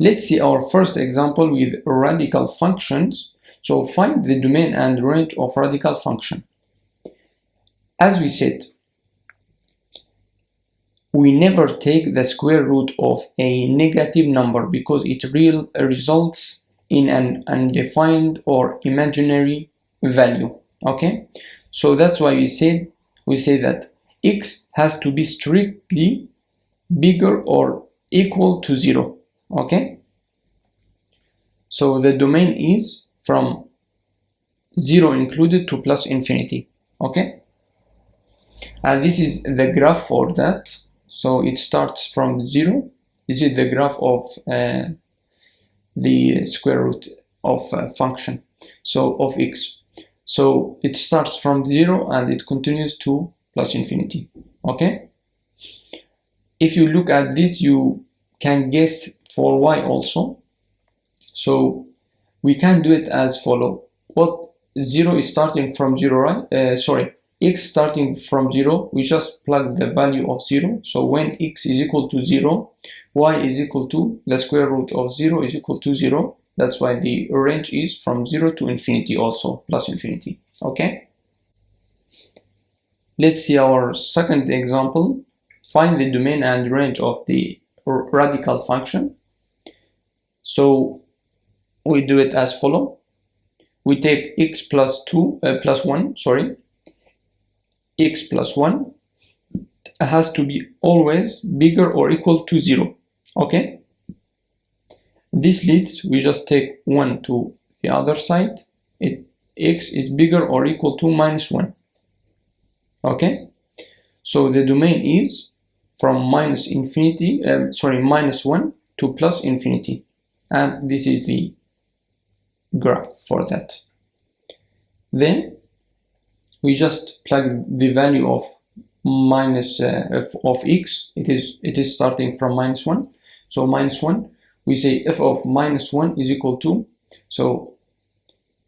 Let's see our first example with radical functions. So find the domain and range of radical function. As we said, we never take the square root of a negative number because it results in an undefined or imaginary value. Okay, so that's why we say that x has to be strictly bigger or equal to 0. Okay, so the domain is from 0 included to plus infinity. Okay, and this is the graph for that. So it starts from 0. This is the graph of the square root of function, so of x. So it starts from 0 and it continues to plus infinity. Okay, if you look at this, you can guess for y also. So we can do it as follow. What 0 is starting from 0, right? X starting from 0, we just plug the value of 0. So when x is equal to 0, y is equal to the square root of 0 is equal to 0. That's why the range is from 0 to infinity also, plus infinity. Okay, let's see our second example. Find the domain and range of the radical function. So we do it as follow. We take x plus 1, x plus 1 has to be always bigger or equal to 0. Okay, this leads, we just take 1 to the other side. X is bigger or equal to minus 1. Okay, so the domain is from minus 1 to plus infinity, and this is the graph for that. Then we just plug the value of of x. It is starting from minus 1. So minus 1, we say f of minus 1 is equal to, so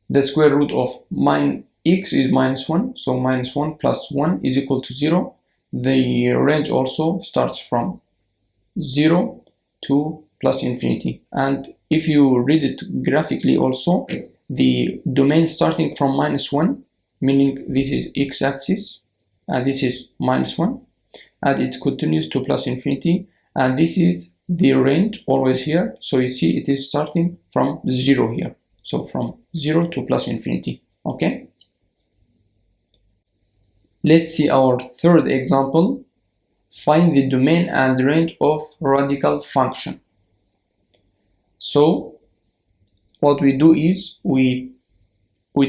the square root of x is minus 1. So minus 1 plus 1 is equal to 0. The range also starts from 0 to plus infinity. And if you read it graphically also, the domain starting from minus 1, meaning this is x-axis and this is minus 1, and it continues to plus infinity, and this is the range always here. So you see it is starting from 0 here, so from 0 to plus infinity. Okay, let's see our third example. Find the domain and range of radical function. So what we do is we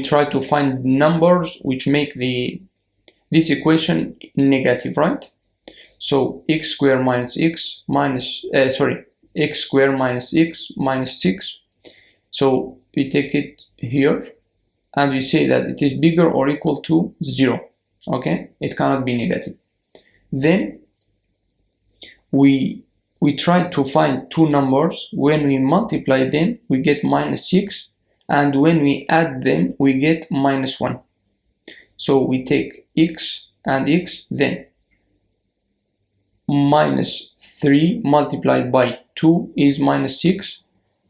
try to find numbers which make this equation negative, right? So x squared minus x x squared minus x minus 6. So we take it here and we say that it is bigger or equal to 0. Okay, it cannot be negative. Then we try to find two numbers. When we multiply them, we get minus 6, and when we add them, we get minus 1. So we take x and x, then minus 3 multiplied by 2 is minus 6,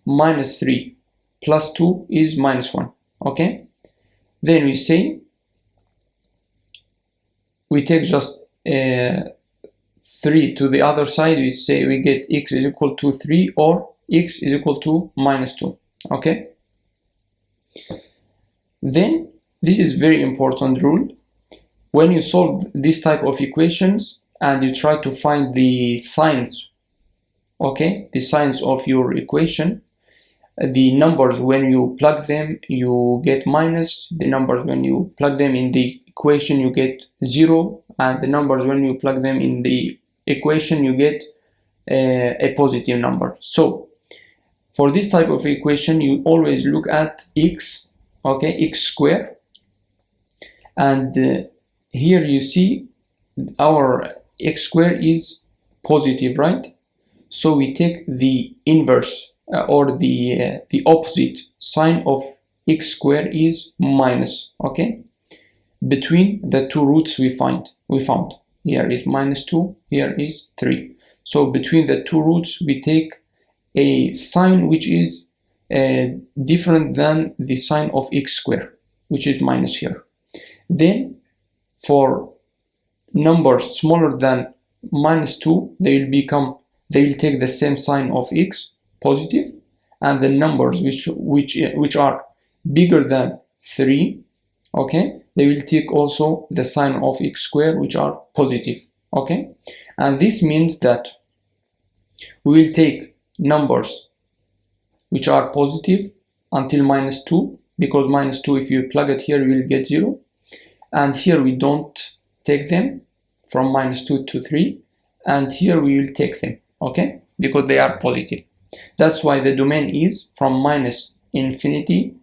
minus 3 plus 2 is minus 1. Okay, then we say, we take just 3 to the other side. We say we get x is equal to 3 or x is equal to minus 2. Okay, then this is very important rule. When you solve this type of equations and you try to find the signs, okay, the signs of your equation, the numbers when you plug them you get minus, the numbers when you plug them in the equation you get 0, and the numbers when you plug them in the equation you get a positive number. So for this type of equation you always look at x, okay, x squared, and here you see our x squared is positive, right? So we take the inverse or the opposite sign of x squared is minus. Okay, between the two roots we found here is minus 2, here is 3. So between the two roots we take a sign which is different than the sign of x squared, which is minus here. Then for numbers smaller than -2, they will take the same sign of x, positive, and the numbers which are bigger than 3, okay, they will take also the sign of x squared, which are positive, okay. And this means that we will take numbers which are positive until -2, because -2, if you plug it here, you will get 0, and here we don't take them from -2 to 3, and here we will take them, okay, because they are positive. That's why the domain is from -infinity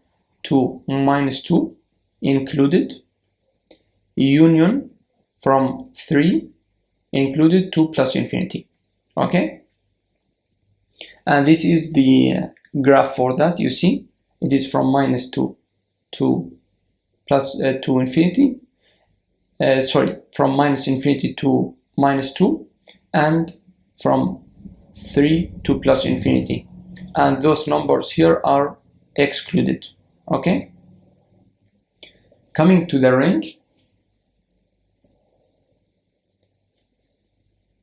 to -2 included, union from 3 included to +infinity, okay. And this is the graph for that. You see, it is from -2 to infinity, from -infinity to -2, and from 3 to +infinity, and those numbers here are excluded, okay. Coming to the range,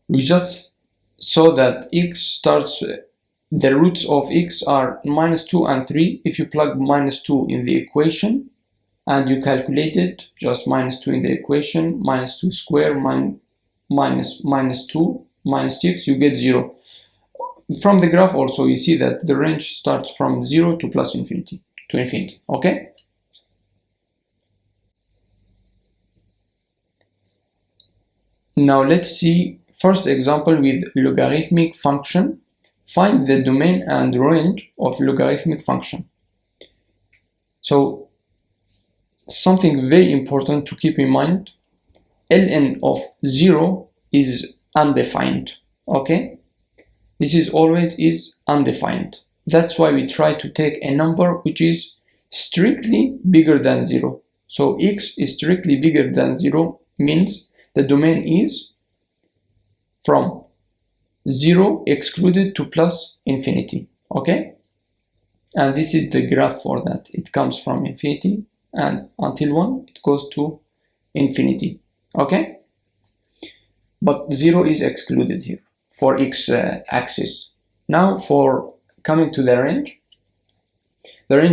we just saw that x starts, the roots of x are -2 and 3. If you plug -2 in the equation and you calculate it, just -2 in the equation, -2 squared minus -2 minus 6, you get 0. From the graph also you see that the range starts from 0 to +infinity to infinity, okay. Now let's see first example with logarithmic function. Find the domain and range of logarithmic function. So something very important to keep in mind, ln of 0 is undefined, okay. This is always is undefined. That's why we try to take a number which is strictly bigger than 0. So x is strictly bigger than 0 means the domain is from 0 excluded to +infinity, okay. And this is the graph for that. It comes from infinity and until 1 it goes to infinity, okay. But 0 is excluded here for x axis. Now for coming to the range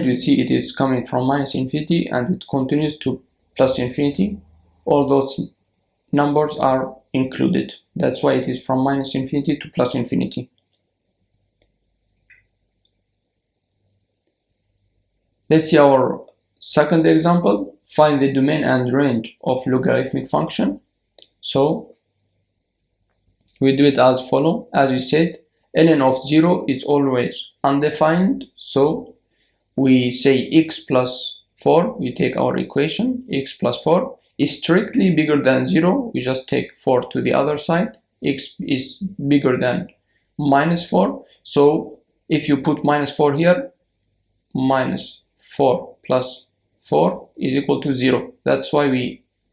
you see it is coming from -infinity and it continues to +infinity. All those numbers are included. That's why it is from -infinity to +infinity. Let's see our second example. Find the domain and range of logarithmic function. So we do it as follow. As we said, ln of 0 is always undefined, so we say x plus 4, we take our equation, x plus 4 is strictly bigger than 0, we just take 4 to the other side, x is bigger than -4, so if you put -4 here, -4 plus 4 is equal to 0. That's why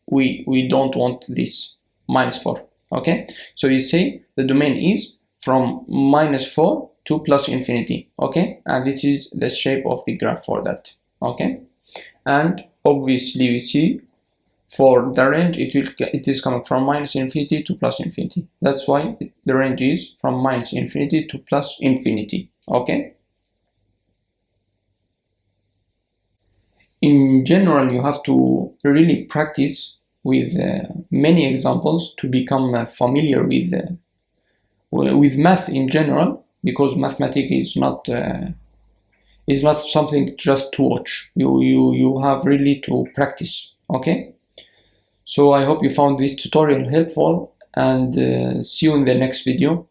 we don't want this -4, okay. So you say the domain is from -4 to +infinity, okay, and this is the shape of the graph for that, okay. And obviously we see for the range it is coming from -infinity to +infinity. That's why the range is from -infinity to +infinity, okay. In general, you have to really practice with many examples to become familiar with math in general, because mathematics is not something just to watch. You have really to practice, okay. So I hope you found this tutorial helpful, and see you in the next video.